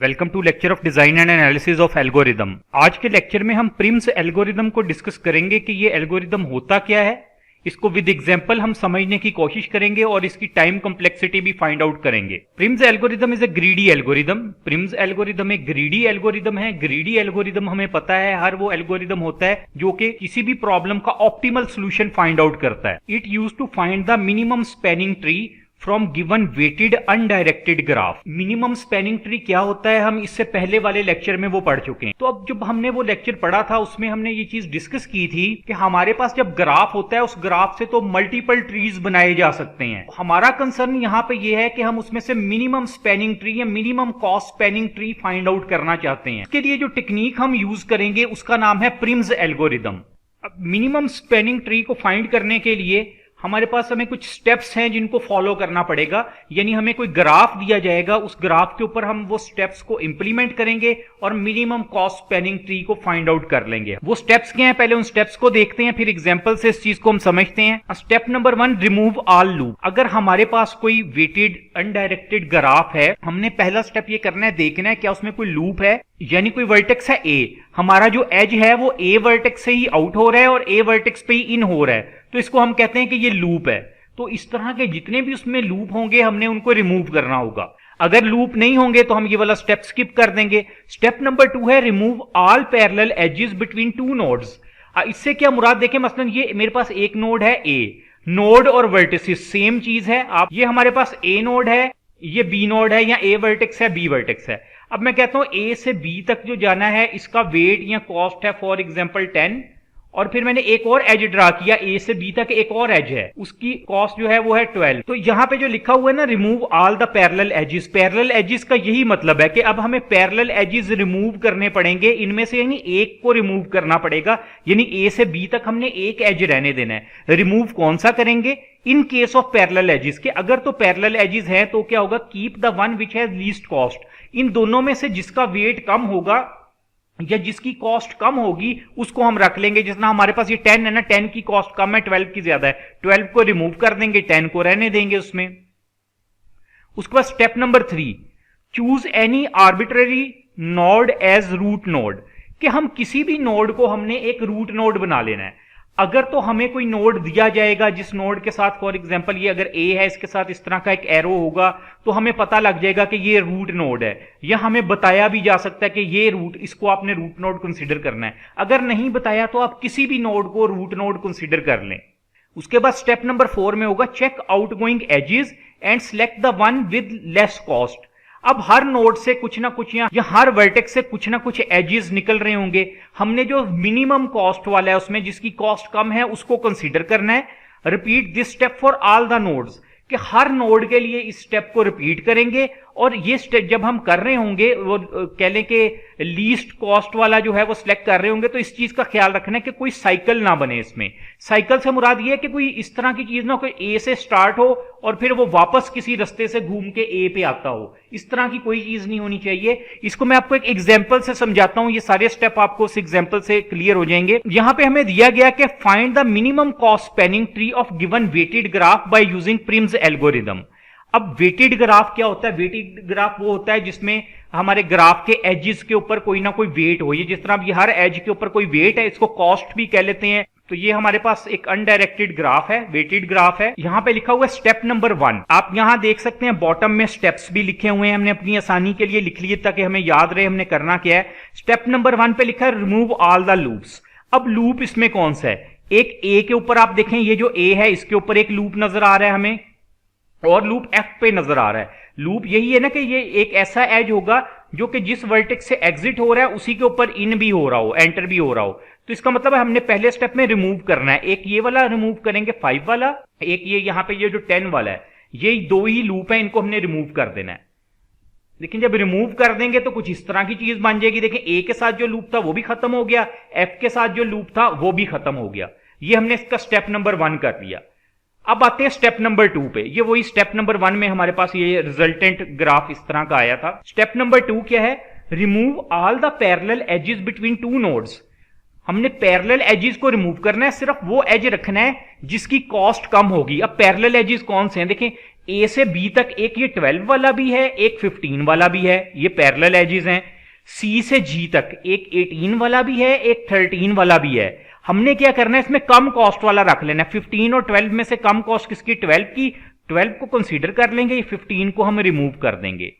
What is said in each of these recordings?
Welcome to lecture of design and analysis of algorithm. आज के lecture में हम प्रिम्स एल्गोरिदम को डिस्कस करेंगे कि ये एल्गोरिदम होता क्या है। इसको विद एग्जांपल हम समझने की कोशिश करेंगे और इसकी टाइम कॉम्प्लेक्सिटी भी फाइंड आउट करेंगे। Prim's algorithm is a greedy algorithm. Prim's algorithm एक ग्रीडी एल्गोरिदम है। ग्रीडी एल्गोरिदम हमें पता है हर वो एल्गोरिदम होता है जो कि किसी भी प्रॉब्लम का ऑप्टिमल सोल्यूशन फाइंड आउट करता है। It use to find the minimum spanning tree from given weighted undirected graph. Minimum spanning tree क्या होता है हम इससे पहले वाले लेक्चर में वो पढ़ चुके हैं। तो अब जब हमने वो लेक्चर पढ़ा था उसमें हमने ये चीज डिस्कस की थी कि हमारे पास जब ग्राफ होता है उस ग्राफ से तो मल्टीपल ट्रीज बनाए जा सकते हैं। हमारा कंसर्न यहाँ पे ये है कि हम उसमें से मिनिमम स्पैनिंग ट्री या minimum cost spanning tree find out करना चाहते हैं। इसके लिए जो टेक्निक हम यूज करेंगे उसका नाम है प्रिम्स एल्गोरिदम। अब मिनिमम स्पैनिंग ट्री को फाइंड करने के लिए हमारे पास हमें कुछ स्टेप्स हैं जिनको फॉलो करना पड़ेगा। यानी हमें कोई ग्राफ दिया जाएगा, उस ग्राफ के ऊपर हम वो स्टेप्स को इंप्लीमेंट करेंगे और मिनिमम कॉस्ट स्पैनिंग ट्री को फाइंड आउट कर लेंगे। वो स्टेप्स क्या हैं पहले उन स्टेप्स को देखते हैं, फिर एग्जांपल से इस चीज को हम समझते हैं। Step number 1, remove all loop. अगर हमारे पास कोई वेटेड अनडायरेक्टेड ग्राफ है, हमने पहला स्टेप ये करना है, देखना है क्या उसमें कोई लूप है। यानी कोई वर्टेक्स है ए, हमारा जो एज है वो ए वर्टेक्स से ही आउट हो रहा है और ए वर्टेक्स पे ही इन हो रहा है, तो इसको हम कहते हैं कि ये लूप है। तो इस तरह के जितने भी उसमें लूप होंगे हमने उनको रिमूव करना होगा। अगर लूप नहीं होंगे तो हम ये वाला स्टेप स्किप कर देंगे। स्टेप नंबर 2 है remove all parallel edges between two nodes. इससे क्या मुराद देखें, मसलन ये मेरे पास एक नोड है ए, नोड और वर्टिसेस सेम चीज है। आप ये हमारे पास ए नोड है, ये बी नोड है, या ए वर्टेक्स है बी वर्टेक्स है। अब मैं कहता हूं ए से बी तक जो जाना है इसका वेट या कॉस्ट है फॉर एग्जांपल 10, और फिर मैंने एक और एज ड्रा किया, ए से बी तक एक और एज है, उसकी कॉस्ट जो है वो है 12। तो यहां पे जो लिखा हुआ है ना remove all the parallel edges, parallel edges का यही मतलब है कि अब हमें पैरेलल एजेस रिमूव करने पड़ेंगे। इनमें से यानी एक को रिमूव करना पड़ेगा, यानी ए से बी तक हमने एक एज रहने देना है। रिमूव कौन सा करेंगे in case of parallel edges के, अगर तो पैरेलल एजेस है तो क्या होगा, keep the one which has least cost. इन दोनों में से जिसका वेट कम होगा या जिसकी कॉस्ट कम होगी उसको हम रख लेंगे। जितना हमारे पास ये 10 है ना, 10 की कॉस्ट कम है, 12 की ज्यादा है, 12 को रिमूव कर देंगे, 10 को रहने देंगे उसमें। उसके बाद step number 3, choose any arbitrary node as root node, कि हम किसी भी नोड को हमने एक रूट नोड बना लेना है। अगर तो हमें कोई नोड दिया जाएगा जिस नोड के साथ फॉर एग्जांपल ये अगर ए है, इसके साथ इस तरह का एक एरो होगा तो हमें पता लग जाएगा कि ये रूट नोड है, या हमें बताया भी जा सकता है कि ये रूट, इसको आपने रूट नोड कंसीडर करना है। अगर नहीं बताया तो आप किसी भी नोड को रूट नोड कंसीडर कर लें। उसके बाद स्टेप नंबर 4 में होगा check outgoing edges and select the one with less cost. अब हर नोड से कुछ ना कुछ या हर वर्टेक्स से कुछ ना कुछ एजेस निकल रहे होंगे, हमने जो मिनिमम कॉस्ट वाला है उसमें जिसकी कॉस्ट कम है उसको कंसीडर करना है। Repeat this step for all the nodes, कि हर नोड के लिए इस स्टेप को रिपीट करेंगे। और ये स्टेप जब हम कर रहे होंगे, वो कह लें कि लीस्ट कॉस्ट वाला जो है वो सिलेक्ट कर रहे होंगे, तो इस चीज का ख्याल रखना है कि कोई साइकिल ना बने इसमें। साइकिल से मुराद ये है कि कोई इस तरह की चीज ना, कोई ए से स्टार्ट हो और फिर वो वापस किसी रास्ते से घूम के ए पे आता हो, इस तरह की कोई चीज नहीं होनी चाहिए। इसको मैं आपको एक एग्जाम्पल से समझाता हूं, ये सारे स्टेप आपको उस एग्जाम्पल से क्लियर हो जाएंगे। यहां पे हमें दिया गया कि find the minimum cost spanning tree of given weighted graph by using Prim's algorithm. अब वेटेड ग्राफ क्या होता है? वेटेड ग्राफ वो होता है जिसमें हमारे ग्राफ के एजेस के ऊपर कोई ना कोई वेट हो। ये जिस तरह ये हर एज के ऊपर कोई वेट है, इसको कॉस्ट भी कह लेते हैं। तो ये हमारे पास एक अनडायरेक्टेड ग्राफ है, वेटेड ग्राफ है। यहां पे लिखा हुआ है स्टेप नंबर 1, आप यहां देख सकते हैं बॉटम में स्टेप्स भी लिखे हुए हैं, हमने अपनी आसानी के लिए लिख लिए ताकि हमें याद रहे हमने करना क्या है। स्टेप नंबर 1 पे लिखा है रिमूव ऑल द लूप्स। अब लूप इसमें कौन सा है? एक ए के ऊपर आप देखें, ये जो ए है इसके ऊपर एक लूप नजर आ रहा है हमें, और लूप एफ पे नजर आ रहा है। लूप यही है ना कि ये एक ऐसा एज होगा जो कि जिस वर्टेक्स से एग्जिट हो रहा है उसी के ऊपर इन भी हो रहा हो, एंटर भी हो रहा हो। तो इसका मतलब है हमने पहले स्टेप में रिमूव करना है। एक ये वाला रिमूव करेंगे 5 वाला, एक ये यहां पे ये जो 10 वाला है, ये दो ही लूप है, इनको हमने रिमूव कर देना है। लेकिन जब रिमूव कर देंगे तो कुछ इस तरह की चीज बन जाएगी। देखें ए के साथ जो लूप था वो भी खत्म हो गया, एफ के साथ जो लूप था वो भी खत्म हो गया। ये हमने इसका स्टेप नंबर 1 कर लिया। अब आते हैं स्टेप नंबर 2 पे। ये वही स्टेप नंबर 1 में हमारे पास ये रिजल्टेंट ग्राफ इस तरह का आया था। स्टेप नंबर 2 क्या है? Remove all the parallel edges between two nodes. हमने पैरेलल एजेस को रिमूव करना है, सिर्फ वो एज रखना है जिसकी कॉस्ट कम होगी। अब पैरेलल एजेस कौन से हैं? देखें, ए से बी तक एक ये 12 वाला भी है, एक 15 वाला भी है, ये पैरेलल एजेस हैं। सी से जी तक एक 18 वाला भी है, एक 13 वाला भी है। हमने क्या करना है, इसमें कम कॉस्ट वाला रख लेना है। 15 और 12 में से कम कॉस्ट किसकी, 12 की। 12 को कंसीडर कर लेंगे, 15 को हम रिमूव कर देंगे।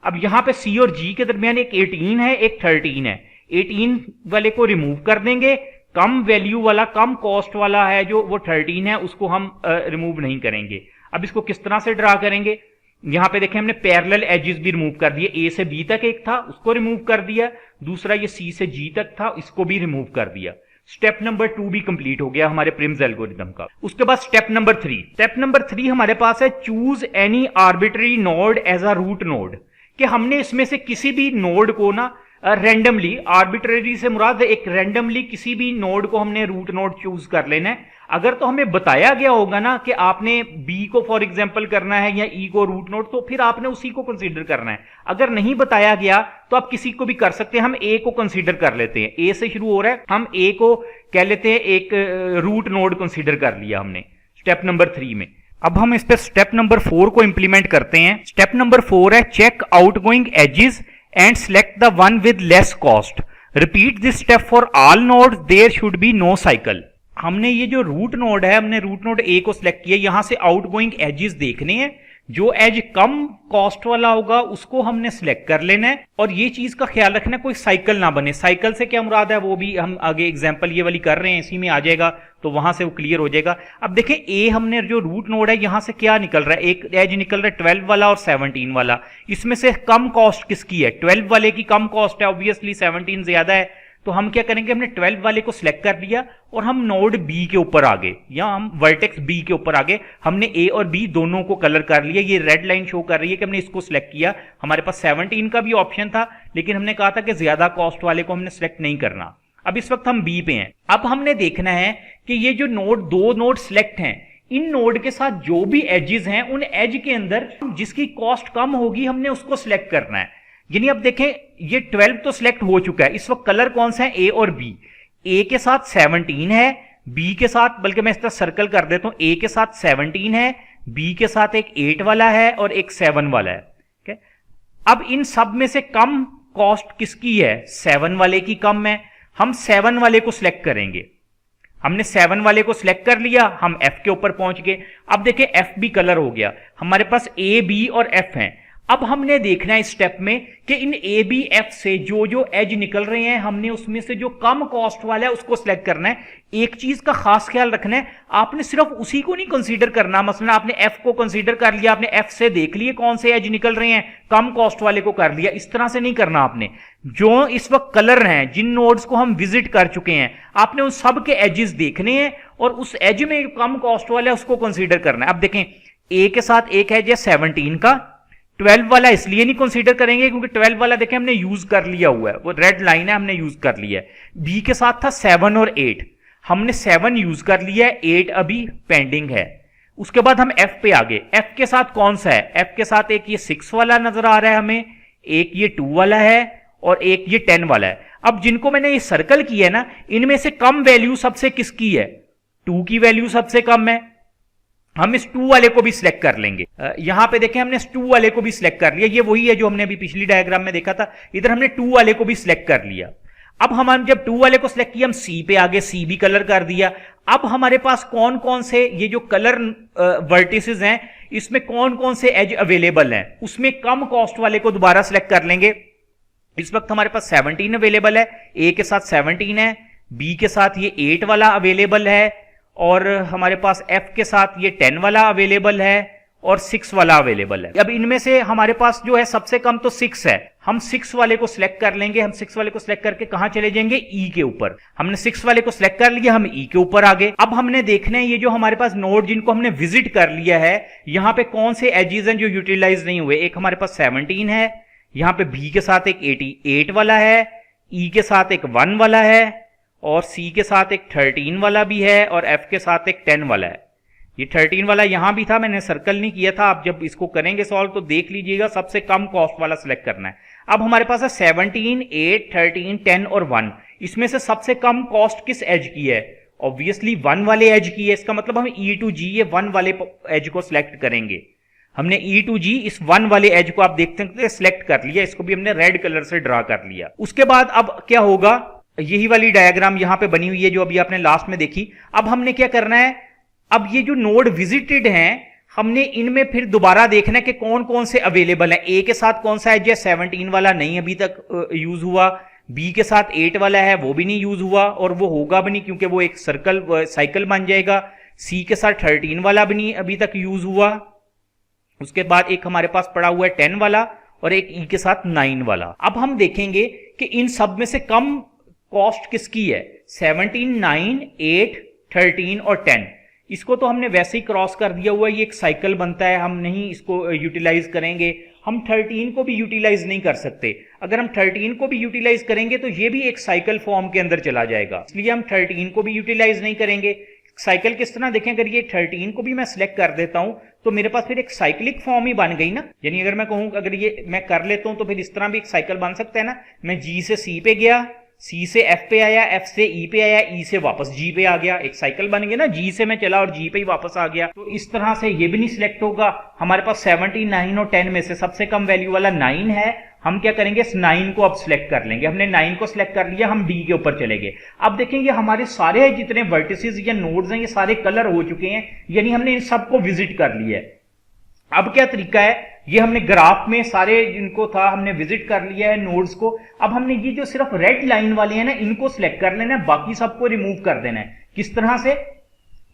अब यहां पे सी और जी के दरमियान एक 18 है, एक 13 है। 18 वाले को रिमूव कर देंगे, कम वैल्यू वाला, कम कॉस्ट वाला है जो वो 13 है, उसको हम रिमूव नहीं करेंगे। अब इसको किस तरह से ड्रा करेंगे, यहां पे देखें हमने पैरेलल एजेस भी रिमूव कर दिए। ए से बी तक एक था, उसको रिमूव कर दिया। दूसरा ये सी से जी तक था, इसको भी रिमूव कर दिया। स्टेप नंबर 2 भी कंप्लीट हो गया हमारे प्रिम्स एल्गोरिथम का। उसके बाद स्टेप नंबर 3। स्टेप नंबर 3 हमारे पास है choose any arbitrary node as a root node, कि हमने इसमें से किसी भी नोड को ना रैंडमली, आर्बिट्ररी से मुराद एक रैंडमली किसी भी नोड को हमने रूट नोड चूज कर लेना है। अगर तो हमें बताया गया होगा ना कि आपने बी को फॉर एग्जांपल करना है या ई को रूट नोड, तो फिर आपने उसी को कंसीडर करना है। अगर नहीं बताया गया तो आप किसी को भी कर सकते हैं। हम ए को कंसीडर कर लेते हैं, ए से शुरू हो रहा है, हम ए को कह लेते हैं एक रूट नोड कंसीडर कर लिया हमने स्टेप नंबर 3 में। अब हम इस पे स्टेप नंबर 4 को इंप्लीमेंट करते हैं। स्टेप नंबर 4 है check outgoing edges and select the one with less cost. Repeat this step for all nodes, there should be no cycle. हमने ये जो रूट नोड है, हमने रूट नोड ए को सिलेक्ट किया, यहां से आउटगोइंग एजेस देखने हैं, जो एज कम कॉस्ट वाला होगा उसको हमने सिलेक्ट कर लेना है। और ये चीज का ख्याल रखना कोई साइकिल ना बने। साइकिल से क्या मुराद है वो भी हम आगे एग्जांपल ये वाली कर रहे हैं, इसी में आ जाएगा तो वहां से वो क्लियर हो जाएगा। अब देखें ए हमने जो रूट नोड है यहां से क्या निकल रहा है, एक एज निकल रहा है 12 वाला और 17 वाला। इसमें से कम कॉस्ट किसकी है, 12 वाले की कम कॉस्ट है, ऑब्वियसली 17 ज्यादा है। तो हम क्या करेंगे, हमने 12 वाले को सिलेक्ट कर लिया और हम नोड बी के ऊपर आ गए, या हम वर्टेक्स बी के ऊपर आ गए। हमने ए और बी दोनों को कलर कर लिया। ये रेड लाइन शो कर रही है कि हमने इसको सिलेक्ट किया। हमारे पास 17 का भी ऑप्शन था, लेकिन हमने कहा था कि ज्यादा कॉस्ट वाले को हमने सिलेक्ट नहीं करना। अब इस वक्त हम बी पे हैं। अब हमने देखना है कि ये जो नोड, दो नोड सिलेक्ट हैं, इन नोड के साथ जो भी एजेस हैं, उन एज के अंदर जिसकी कॉस्ट कम होगी हमने उसको सिलेक्ट करना है। यानी अब देखें ये 12 तो सिलेक्ट हो चुका है, इस वक्त कलर कौन सा है, ए और बी। ए के साथ 17 है, बी के साथ, बल्कि मैं इस तरह सर्कल कर देता हूं, ए के साथ 17 है, बी के साथ एक 8 वाला है और एक 7 वाला है। okay? अब इन सब में से कम कॉस्ट किसकी है, 7 वाले की कम है। हम 7 वाले को सिलेक्ट करेंगे। हमने 7 वाले को सिलेक्ट कर लिया, हम एफ के ऊपर पहुंच गए। अब देखें एफ भी कलर हो गया, हमारे पास ए बी और एफ हैं। अब हमने देखना है इस स्टेप में कि इन ए बी एफ से जो जो एज निकल रहे हैं, हमने उसमें से जो कम कॉस्ट वाला है उसको सिलेक्ट करना है। एक चीज का खास ख्याल रखना है, आपने सिर्फ उसी को नहीं कंसीडर करना। मसलन आपने एफ को कंसीडर कर लिया, आपने एफ से देख लिए कौन से एज निकल रहे हैं, कम कॉस्ट वाले को कर लिया, इस तरह से नहीं करना आपने। जो इस वक्त कलर हैं, जिन नोड्स को हम विजिट कर चुके हैं, आपने उन सब के एजेस देखने हैं और उस एज में जो कम कॉस्ट वाला है उसको कंसीडर करना है। अब देखें ए के साथ एक एज है 17 का, 12 वाला इसलिए नहीं कंसीडर करेंगे क्योंकि 12 वाला देखें हमने यूज कर लिया हुआ है, वो रेड लाइन है, हमने यूज कर लिया है। बी के साथ था 7 और 8, हमने 7 यूज कर लिया है, 8 अभी पेंडिंग है। उसके बाद हम एफ पे आ गए। एफ के साथ कौन सा है, एफ के साथ एक ये 6 वाला नजर आ रहा है हमें, एक ये 2 वाला है और एक ये 10 वाला है। अब जिनको मैंने ये सर्कल किया है ना, इनमें से कम वैल्यू सबसे किसकी है, 2 की वैल्यू सबसे कम है। हम इस 2 वाले को भी सिलेक्ट कर लेंगे। यहां पे देखें हमने इस 2 वाले को भी सिलेक्ट कर लिया, ये वही है जो हमने अभी पिछली डायग्राम में देखा था। इधर हमने 2 वाले को भी सिलेक्ट कर लिया। अब हम जब 2 वाले को सिलेक्ट किया, हम सी पे आगे, सी भी कलर कर दिया। अब हमारे पास कौन कौन से ये जो कलर वर्टिसेस हैं, इसमें कौन कौन से एज अवेलेबल हैं, उसमें कम कॉस्ट वाले को दोबारा सिलेक्ट कर लेंगे। इस वक्त हमारे पास 17 अवेलेबल है, ए के साथ 17 है, बी के साथ ये 8 वाला अवेलेबल है और हमारे पास एफ के साथ ये 10 वाला अवेलेबल है और 6 वाला अवेलेबल है। अब इनमें से हमारे पास जो है सबसे कम तो 6 है, हम 6 वाले को सिलेक्ट कर लेंगे। हम 6 वाले को सिलेक्ट करके कहां चले जाएंगे, ई के ऊपर। हमने 6 वाले को सिलेक्ट कर लिया, हम ई के ऊपर आ गए। अब हमने देखना है ये जो हमारे पास नोड जिनको हमने विजिट कर लिया है, यहां पे कौन से एजेस हैं जो यूटिलाइज नहीं हुए। एक हमारे पास 17 है, यहां पे बी के साथ एक 88 वाला है, ई के साथ एक 1 वाला है और सी के साथ एक 13 वाला भी है और एफ के साथ एक 10 वाला है। ये 13 वाला यहां भी था, मैंने सर्कल नहीं किया था। आप जब इसको करेंगे सॉल्व तो देख लीजिएगा, सबसे कम कॉस्ट वाला सिलेक्ट करना है। अब हमारे पास है 17, 8, 13, 10 और 1। इसमें से सबसे कम कॉस्ट किस एज की है, ऑब्वियसली 1 वाले एज की है। इसका मतलब हम ई टू जी ये 1 वाले एज को सिलेक्ट करेंगे। हमने E to G इस 1 वाले एज को आप देख सकते हैं सिलेक्ट कर लिया, इसको भी हमने रेड कलर से ड्रा कर लिया। उसके बाद अब क्या होगा, यही वाली डायग्राम यहां पे बनी हुई है जो अभी आपने लास्ट में देखी। अब हमने क्या करना है, अब ये जो नोड विजिटेड हैं हमने इनमें फिर दोबारा देखना है कि कौन कौन से अवेलेबल है। ए के साथ कौन सा एज है, 17 वाला नहीं अभी तक यूज हुआ। बी के साथ 8 वाला है, वो भी नहीं यूज हुआ और वो होगा भी नहीं क्योंकि वो एक साइकिल बन जाएगा। सी के साथ 13 वाला भी नहीं अभी तक यूज हुआ। उसके बाद एक हमारे पास पड़ा हुआ है 10 वाला और एक ई के साथ 9 वाला। अब हम देखेंगे कि इन सब में से कम कॉस्ट किसकी है, 17, 9, 8, 13 और 10। इसको तो हमने वैसे ही क्रॉस कर दिया हुआ है, ये एक साइकिल बनता है, हम नहीं इसको यूटिलाइज करेंगे। हम 13 को भी यूटिलाइज नहीं कर सकते। अगर हम 13 को भी यूटिलाइज करेंगे तो ये भी एक साइकिल फॉर्म के अंदर चला जाएगा, इसलिए हम 13 को भी यूटिलाइज नहीं करेंगे। साइकिल किस तरह देखें, अगर ये 13 को भी मैं सिलेक्ट कर देता हूं तो मेरे पास फिर एक साइक्लिक फॉर्म ही बन गई ना। यानी अगर मैं कहूं अगर ये मैं कर लेता हूं तो फिर इस तरह भी एक साइकिल बन सकता है ना। मैं जी से सी पे गया, सी से एफ पे आया, एफ से ई पे आया, ई से वापस जी पे आ गया, एक साइकिल बन गया ना। जी से मैं चला और जी पे ही वापस आ गया। तो इस तरह से ये भी नहीं सिलेक्ट होगा। हमारे पास 17, 9 और 10 में से सबसे कम वैल्यू वाला 9 है। हम क्या करेंगे, इस 9 को अब सिलेक्ट कर लेंगे। हमने 9 को सिलेक्ट कर लिया, हम डी के ऊपर चलेंगे। अब देखेंगे हमारे सारे जितने वर्टिसेस या नोड्स हैं ये सारे कलर हो चुके हैं, यानी हमने इन सबको विजिट कर लिया है। अब क्या तरीका है, ये हमने ग्राफ में सारे जिनको था हमने विजिट कर लिया है नोड्स को। अब हमने ये जो सिर्फ रेड लाइन वाले हैं ना इनको सिलेक्ट कर लेना है, बाकी सबको रिमूव कर देना है। किस तरह से,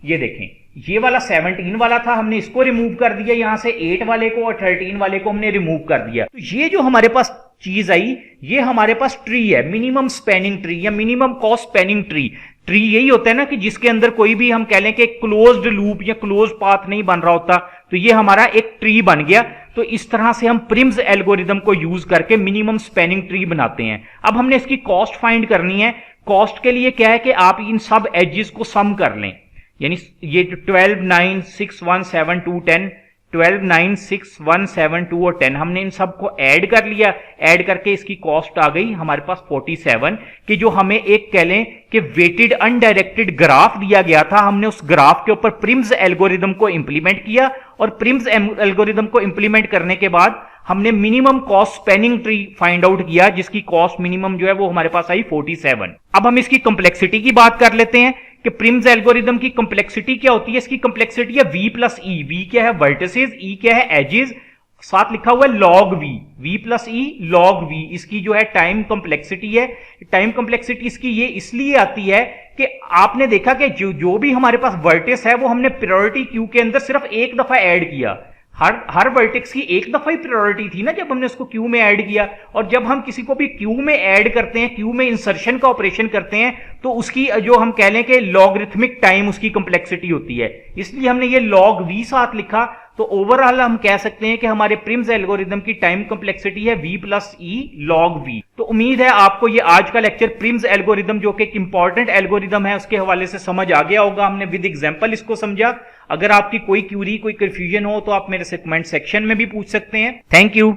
ये देखें, ये वाला 17 वाला था, हमने इसको रिमूव कर दिया यहां से, 8 वाले को और 13 वाले को हमने रिमूव कर दिया। तो ये जो हमारे पास चीज आई ये हमारे पास ट्री है, मिनिमम स्पैनिंग ट्री या minimum cost spanning tree. Tree यही होता है ना कि जिसके अंदर कोई भी हम कह लें कि क्लोज्ड लूप या क्लोज पाथ नहीं बन रहा होता, तो ये हमारा एक ट्री बन गया। तो इस तरह से हम प्रिम्स एल्गोरिदम को यूज करके मिनिमम स्पैनिंग ट्री बनाते हैं। अब हमने इसकी कॉस्ट फाइंड करनी है। कॉस्ट के लिए क्या है कि आप इन सब एजेस को सम कर लें, यानी ये 12, 9, 6, 1, 7, 2, 10, 12, 9, 6, 1, 7, 2 और 10 हमने इन सबको ऐड कर लिया। ऐड करके इसकी कॉस्ट आ गई हमारे पास 47 कि जो हमें एक कह लें कि वेटेड अनडायरेक्टेड ग्राफ दिया गया था। हमने उस ग्राफ के ऊपर प्रिम्स एल्गोरिदम को इंप्लीमेंट किया और प्रिम्स एल्गोरिदम को इंप्लीमेंट करने के बाद हमने minimum cost spanning tree find out किया जिसकी कॉस्ट मिनिमम जो है वो हमारे पास आई 47। अब हम इसकी कॉम्प्लेक्सिटी की बात कर लेते हैं कि प्रिम्स एल्गोरिदम की कॉम्प्लेक्सिटी क्या होती है। इसकी कॉम्प्लेक्सिटी है v प्लस ई। v क्या है, वर्टिसेस, e क्या है, एजेस, साथ लिखा हुआ है log v, v प्लस ई log v। इसकी जो है टाइम कॉम्प्लेक्सिटी है। टाइम कॉम्प्लेक्सिटी इसकी ये इसलिए आती है कि आपने देखा कि जो भी हमारे पास वर्टिस है वो हमने प्रायोरिटी क्यू के अंदर सिर्फ एक दफा ऐड किया। हर वर्टेक्स की एक दफा ही प्रायोरिटी थी ना जब हमने उसको क्यू में ऐड किया। और जब हम किसी को भी क्यू में ऐड करते हैं, क्यू में इंसर्शन का ऑपरेशन करते हैं, तो उसकी जो हम कह लें कि लॉगरिथमिक टाइम उसकी कॉम्प्लेक्सिटी होती है, इसलिए हमने ये log v साथ लिखा। तो ओवरऑल हम कह सकते हैं कि हमारे प्रिम्स एल्गोरिदम की टाइम कॉम्प्लेक्सिटी है v प्लस ई log v। तो उम्मीद है आपको ये आज का लेक्चर प्रिम्स एल्गोरिदम जो कि एक इंपॉर्टेंट एल्गोरिदम है उसके हवाले से समझ आ गया होगा। हमने विद एग्जांपल इसको समझा। अगर आपकी कोई क्यूरी, कोई कंफ्यूजन हो तो आप मेरे से कमेंट सेक्शन में भी पूछ सकते हैं। Thank you.